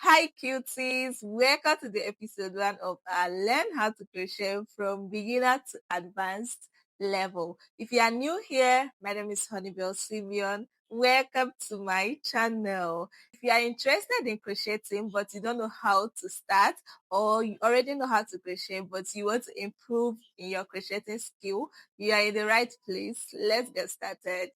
Hi cuties, welcome to the episode 1 of our Learn How to Crochet from Beginner to Advanced level. If you are new here, my name is Honeybell Simeon. Welcome to my channel. If you are interested in crocheting but you don't know how to start, or you already know how to crochet but you want to improve in your crocheting skill, you are in the right place. Let's get started.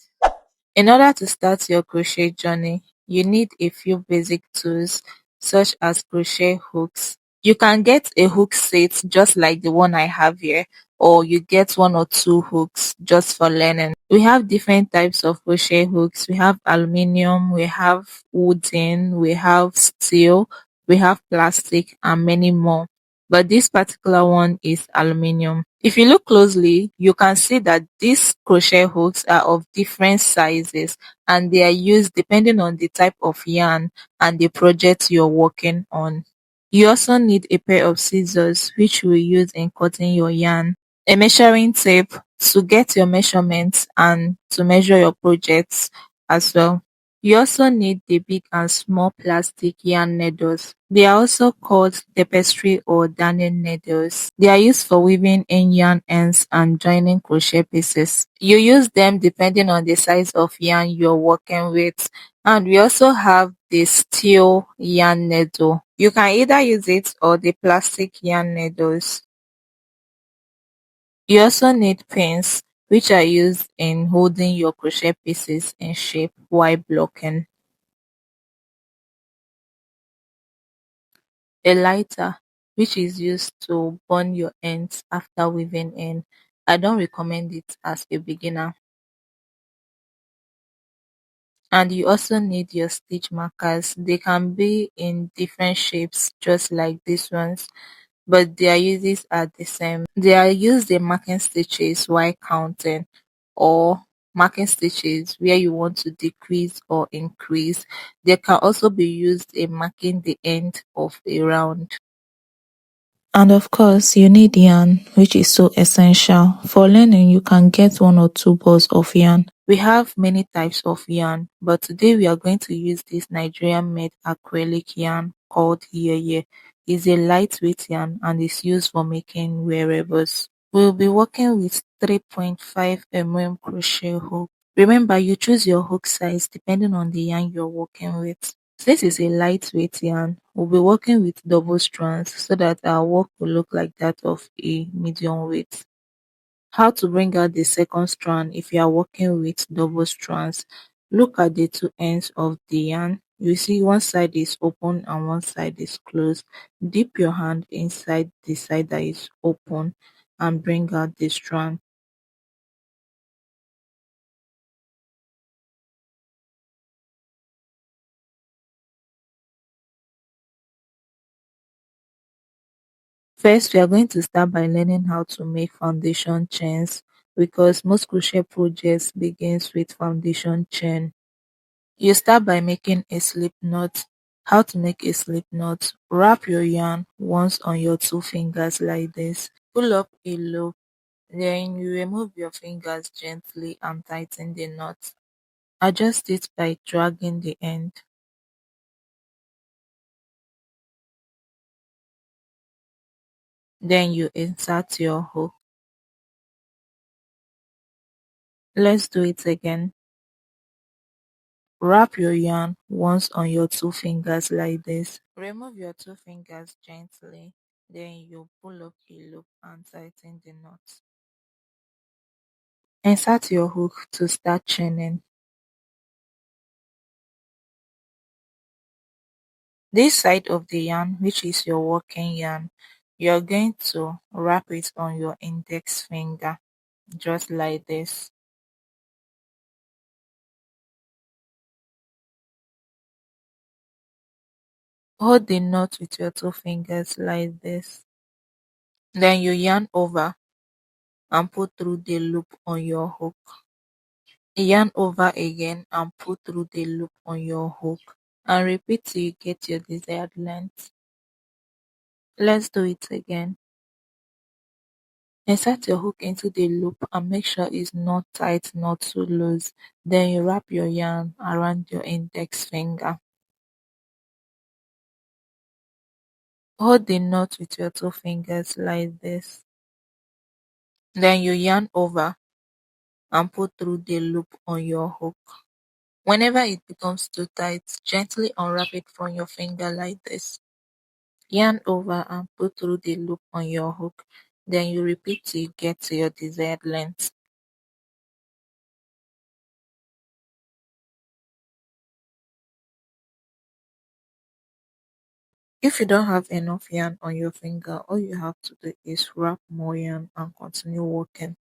In order to start your crochet journey, you need a few basic tools such as crochet hooks. You can get a hook set just like the one I have here, or you get one or two hooks just for learning. We have different types of crochet hooks. We have aluminium, we have wooden, we have steel, we have plastic, and many more. But this particular one is aluminium. If you look closely, you can see that these crochet hooks are of different sizes and they are used depending on the type of yarn and the project you're working on. You also need a pair of scissors which you will use in cutting your yarn, a measuring tape to get your measurements and to measure your projects as well. You also need the big and small plastic yarn needles. They are also called tapestry or darning needles. They are used for weaving in yarn ends and joining crochet pieces. You use them depending on the size of yarn you're working with. And we also have the steel yarn needle. You can either use it or the plastic yarn needles. You also need pins, which are used in holding your crochet pieces in shape while blocking. A lighter, which is used to burn your ends after weaving in. I don't recommend it as a beginner. And you also need your stitch markers. They can be in different shapes, just like these ones, but their uses are the same. They are used in marking stitches while counting, or marking stitches where you want to decrease or increase. They can also be used in marking the end of a round. And of course, you need yarn, which is so essential. For learning, you can get one or two balls of yarn. We have many types of yarn, but today we are going to use this Nigerian made acrylic yarn called Yeye. It's a lightweight yarn and is used for making wearables. We'll be working with 3.5 mm crochet hook. Remember, you choose your hook size depending on the yarn you're working with. Since it's a lightweight yarn, we'll be working with double strands so that our work will look like that of a medium weight. How to bring out the second strand if you are working with double strands. Look at the two ends of the yarn. You see one side is open and one side is closed. Dip your hand inside the side that is open and bring out the strand. First, we are going to start by learning how to make foundation chains because most crochet projects begins with foundation chain. You start by making a slip knot. How to make a slip knot? Wrap your yarn once on your two fingers like this. Pull up a loop. Then you remove your fingers gently and tighten the knot. Adjust it by dragging the end. Then you insert your hook. Let's do it again. Wrap your yarn once on your two fingers like this. Remove your two fingers gently. Then you pull up a loop and tighten the knot. Insert your hook to start chaining. This side of the yarn, which is your working yarn, you're going to wrap it on your index finger, just like this. Hold the knot with your two fingers like this. Then you yarn over and put through the loop on your hook. Yarn over again and pull through the loop on your hook and repeat till you get your desired length. Let's do it again. Insert your hook into the loop and make sure it's not tight, not too loose. Then you wrap your yarn around your index finger. Hold the knot with your two fingers like this. Then you yarn over and pull through the loop on your hook. Whenever it becomes too tight, gently unwrap it from your finger like this. Yarn over and pull through the loop on your hook. Then you repeat till you get to your desired length. If you don't have enough yarn on your finger, all you have to do is wrap more yarn and continue working.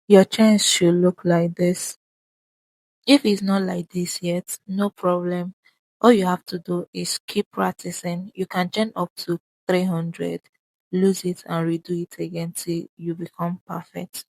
Your chain should look like this. If it's not like this yet, no problem. All you have to do is keep practicing. You can chain up to 300, lose it and redo it again till you become perfect.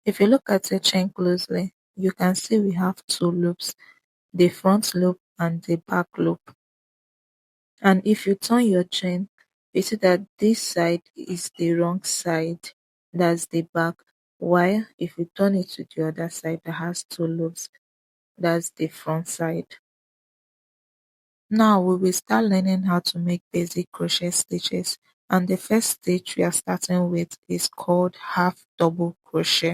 If you look at the chain closely, you can see we have two loops, the front loop and the back loop. And if you turn your chain, you see that this side is the wrong side, that's the back. While if you turn it to the other side that has two loops, that's the front side. Now we will start learning how to make basic crochet stitches, and the first stitch we are starting with is called half double crochet.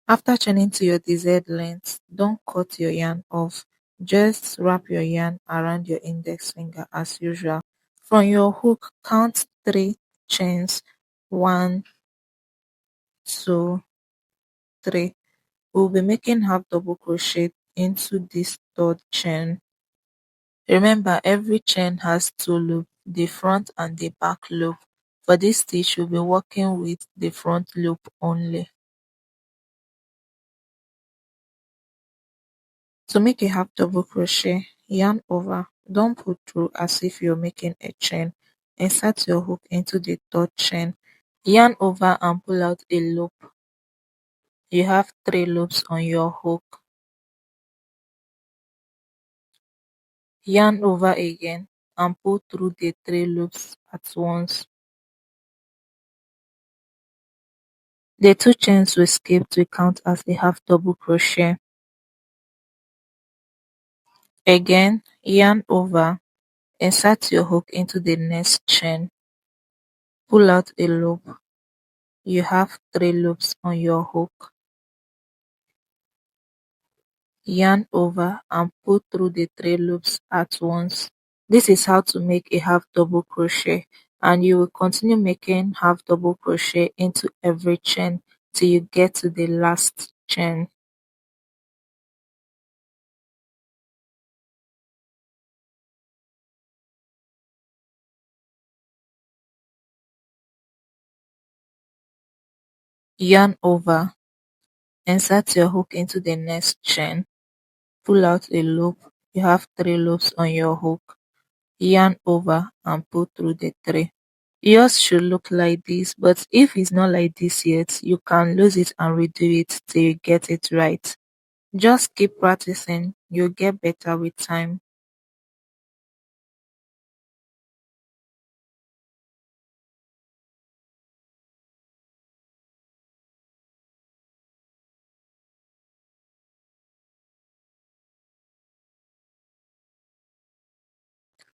After chaining to your desired length, don't cut your yarn off. Just wrap your yarn around your index finger as usual. From your hook, count 3 chains. 1, 2, 3. We'll be making half double crochet into this third chain. Remember, every chain has two loops, the front and the back loop. For this stitch, we'll be working with the front loop only. To make a half double crochet, yarn over, don't pull through as if you're making a chain. Insert your hook into the third chain. Yarn over and pull out a loop. You have 3 loops on your hook. Yarn over again and pull through the 3 loops at once. The 2 chains we skipped will count as a half double crochet. Again, yarn over, insert your hook into the next chain, pull out a loop. You have 3 loops on your hook. Yarn over and pull through the 3 loops at once. This is how to make a half double crochet, and you will continue making half double crochet into every chain till you get to the last chain. Yarn over, insert your hook into the next chain, pull out a loop. You have 3 loops on your hook. Yarn over and pull through the 3. Yours should look like this, but if it's not like this yet, you can lose it and redo it till you get it right. Just keep practicing, you'll get better with time.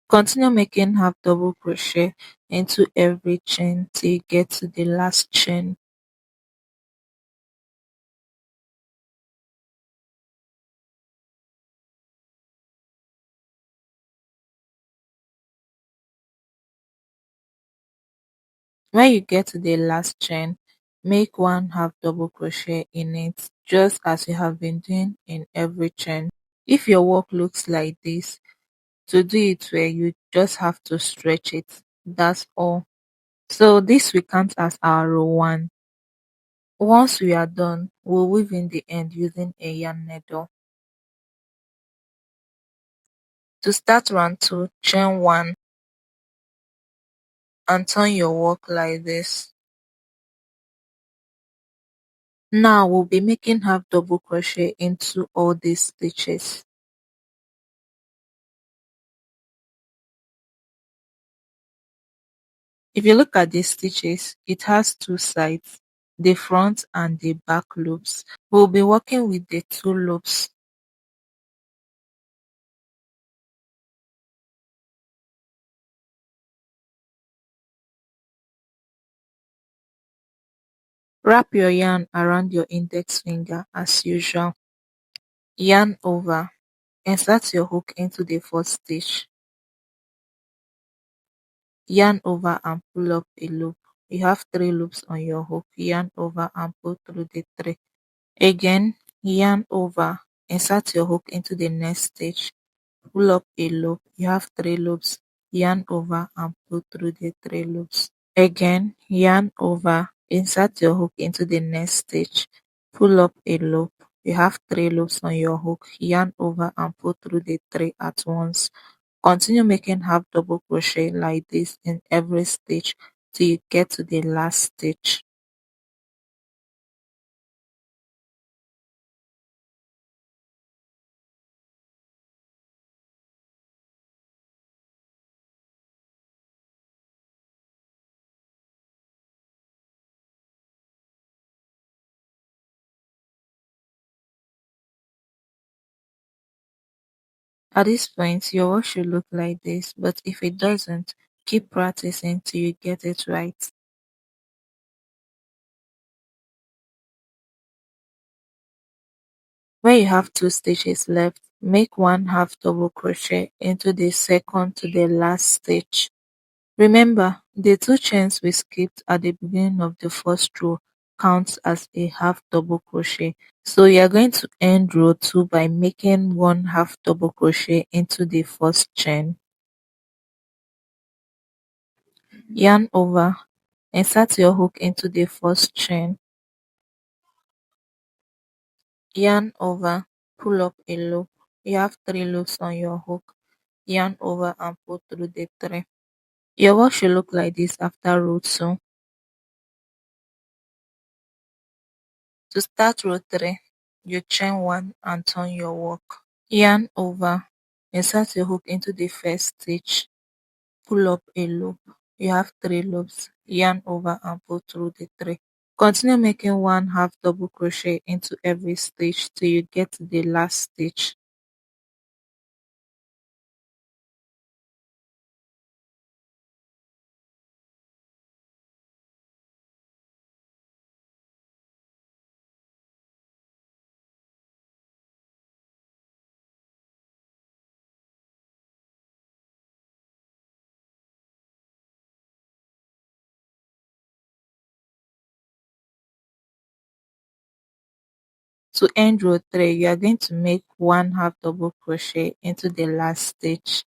Continue making half double crochet into every chain till you get to the last chain. When you get to the last chain, make one half double crochet in it, just as you have been doing in every chain. If your work looks like this, to do it well, you just have to stretch it. That's all. So this we count as our row 1. Once we are done, we'll weave in the end using a yarn needle. To start round 2, chain 1 and turn your work like this. Now we'll be making half double crochet into all these stitches. If you look at these stitches, it has two sides, the front and the back loops. We'll be working with the two loops. Wrap your yarn around your index finger as usual. Yarn over. Insert your hook into the first stitch. Yarn over and pull up a loop. You have 3 loops on your hook. Yarn over and pull through the 3. Again, yarn over. Insert your hook into the next stitch. Pull up a loop. You have 3 loops. Yarn over and pull through the 3 loops. Again, yarn over. Insert your hook into the next stitch. Pull up a loop. You have 3 loops on your hook. Yarn over and pull through the 3 at once. Continue making half double crochet like this in every stitch till you get to the last stitch. At this point, your work should look like this, but if it doesn't, keep practicing till you get it right. When you have 2 stitches left, make one half double crochet into the second to the last stitch. Remember, the 2 chains we skipped at the beginning of the first row counts as a half double crochet. So you are going to end row 2 by making one half double crochet into the first chain. Yarn over, insert your hook into the first chain. Yarn over, pull up a loop. You have 3 loops on your hook. Yarn over and pull through the 3. Your work should look like this after row 2. To start row 3, you chain 1 and turn your work. Yarn over, insert your hook into the first stitch. Pull up a loop. You have 3 loops. Yarn over and pull through the 3. Continue making one half double crochet into every stitch till you get to the last stitch. To end row 3, you are going to make one half double crochet into the last stitch.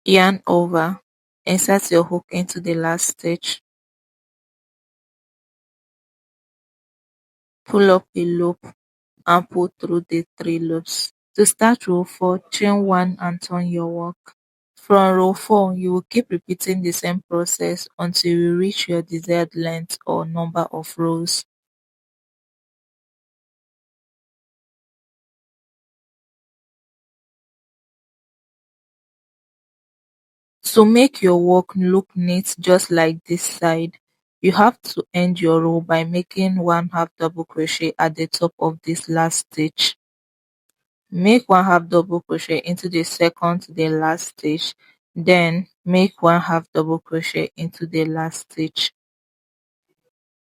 Yarn over, insert your hook into the last stitch. Pull up a loop and pull through the 3 loops. To start row 4, chain 1 and turn your work. From row 4, you will keep repeating the same process until you reach your desired length or number of rows. To make your work look neat just like this side, you have to end your row by making one half double crochet at the top of this last stitch. Make one half double crochet into the second to the last stitch, then make one half double crochet into the last stitch.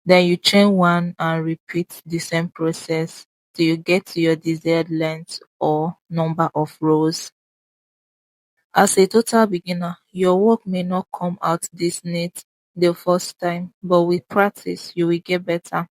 Then you chain 1 and repeat the same process till you get to your desired length or number of rows. As a total beginner, your work may not come out this neat the first time, but with practice, you will get better.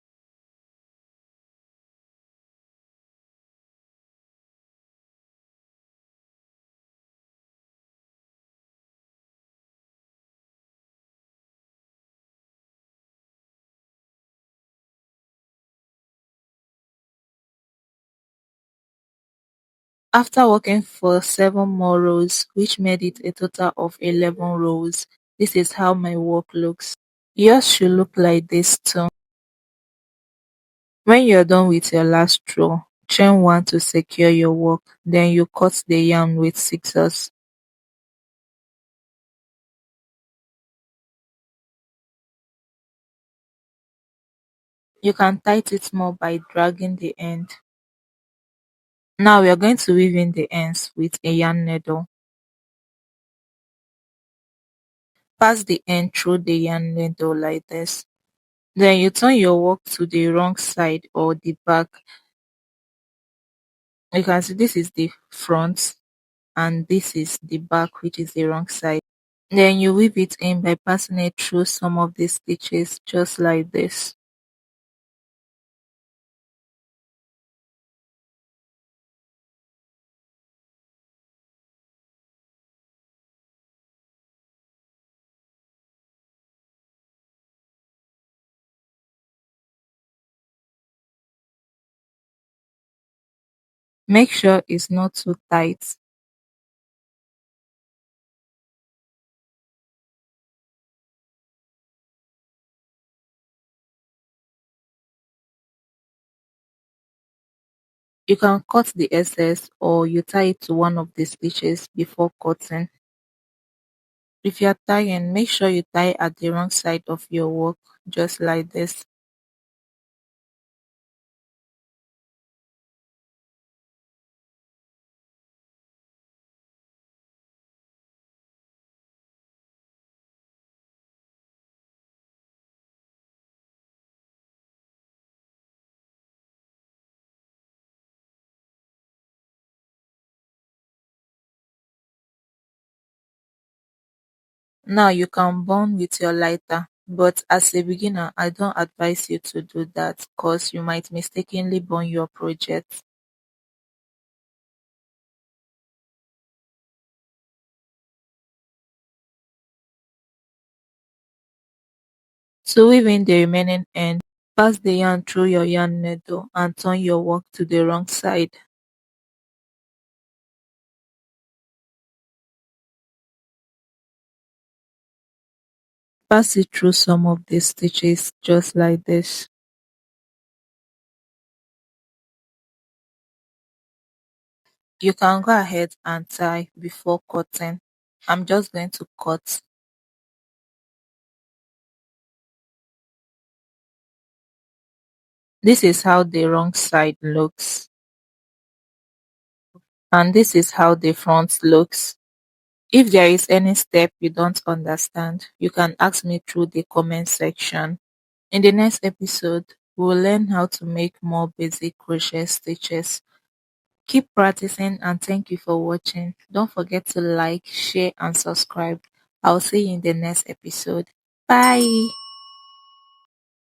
After working for 7 more rows, which made it a total of 11 rows, this is how my work looks. Yours should look like this too. When you're done with your last row, chain 1 to secure your work, then you cut the yarn with scissors. You can tighten it more by dragging the end. Now we are going to weave in the ends with a yarn needle. Pass the end through the yarn needle like this. Then you turn your work to the wrong side or the back. You can see this is the front and this is the back, which is the wrong side. Then you weave it in by passing it through some of the stitches just like this. Make sure it's not too tight. You can cut the excess or you tie it to one of the stitches before cutting. If you are tying, make sure you tie at the wrong side of your work, just like this. Now you can burn with your lighter, but as a beginner, I don't advise you to do that because you might mistakenly burn your project. To weave in the remaining end, pass the yarn through your yarn needle and turn your work to the wrong side. Pass it through some of the stitches just like this. You can go ahead and tie before cutting. I'm just going to cut. This is how the wrong side looks, and this is how the front looks. If there is any step you don't understand, you can ask me through the comment section. In the next episode, we will learn how to make more basic crochet stitches. Keep practicing and thank you for watching. Don't forget to like, share and subscribe. I'll see you in the next episode. Bye.